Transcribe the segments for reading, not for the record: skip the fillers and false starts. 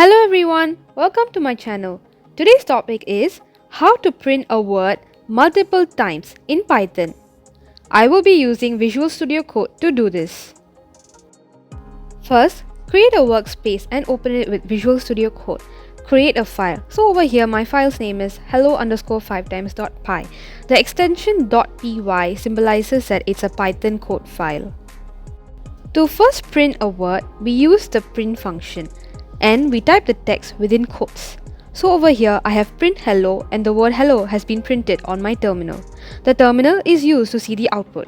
Hello everyone, welcome to my channel. Today's topic is how to print a word multiple times in Python. I will be using Visual Studio Code to do this. First, create a workspace and open it with Visual Studio Code. Create a file. So over here my file's name is hello_5times.py. The extension .py symbolizes that it's a Python code file. To first print a word, we use the print function and we type the text within quotes. So over here I have print hello and the word hello has been printed on my terminal. The terminal is used to see the output.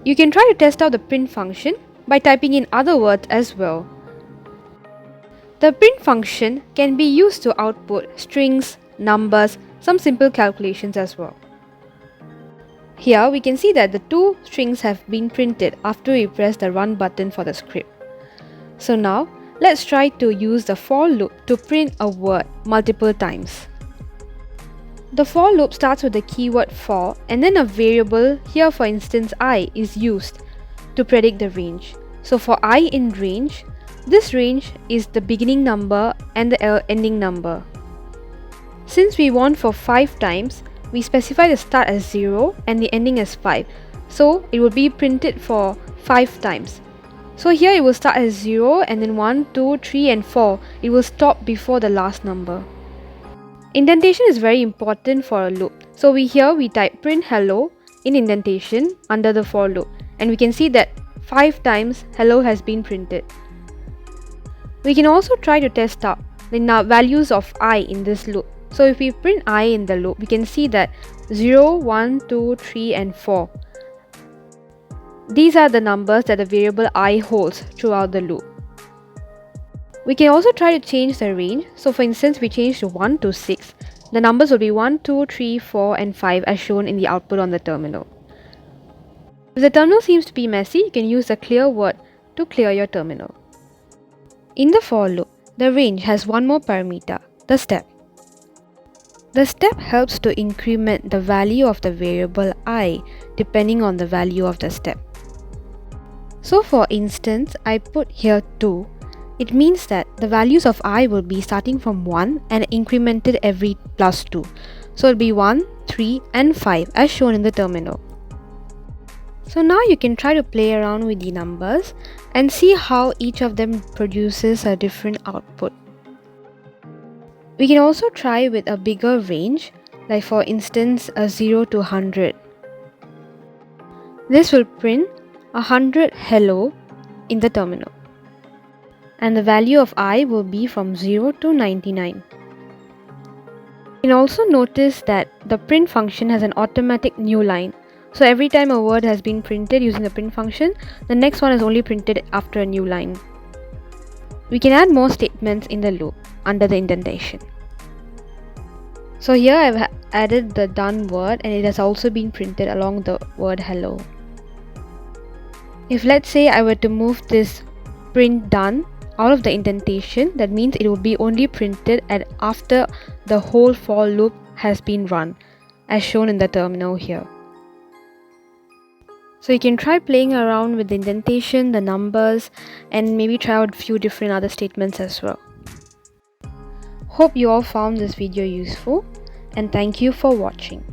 You can try to test out the print function by typing in other words as well. The print function can be used to output strings, numbers, some simple calculations as well. Here we can see that the two strings have been printed after we press the run button for the script. So now let's try to use the for loop to print a word multiple times. The for loop starts with the keyword for and then a variable, here for instance I, is used to predict the range. So for I in range, this range is the beginning number and the ending number. Since we want for 5 times, we specify the start as 0 and the ending as 5. So it will be printed for 5 times. So here it will start as 0 and then 1, 2, 3 and 4. It will stop before the last number. Indentation is very important for a loop. So we type print hello in indentation under the for loop. And we can see that 5 times hello has been printed. We can also try to test out the values of I in this loop. So if we print I in the loop, we can see that 0, 1, 2, 3 and 4. These are the numbers that the variable I holds throughout the loop. We can also try to change the range. So for instance, we change to 1 to 6. The numbers will be 1, 2, 3, 4 and 5 as shown in the output on the terminal. If the terminal seems to be messy, you can use the clear word to clear your terminal. In the for loop, the range has one more parameter, the step. The step helps to increment the value of the variable I depending on the value of the step. So for instance, I put here 2. It means that the values of I will be starting from 1 and incremented every plus 2. So it will be 1, 3 and 5 as shown in the terminal. So now you can try to play around with the numbers and see how each of them produces a different output. We can also try with a bigger range, like for instance a 0 to 100. This will print 100 hello in the terminal. And the value of I will be from 0 to 99. You can also notice that the print function has an automatic new line. So every time a word has been printed using the print function, the next one is only printed after a new line. We can add more statements in the loop under the indentation. So here I've added the done word and it has also been printed along the word hello. If let's say I were to move this print done out of the indentation, that means it will be only printed after the whole for loop has been run, as shown in the terminal here. So you can try playing around with the indentation, the numbers, and maybe try out a few different other statements as well. Hope you all found this video useful, and thank you for watching.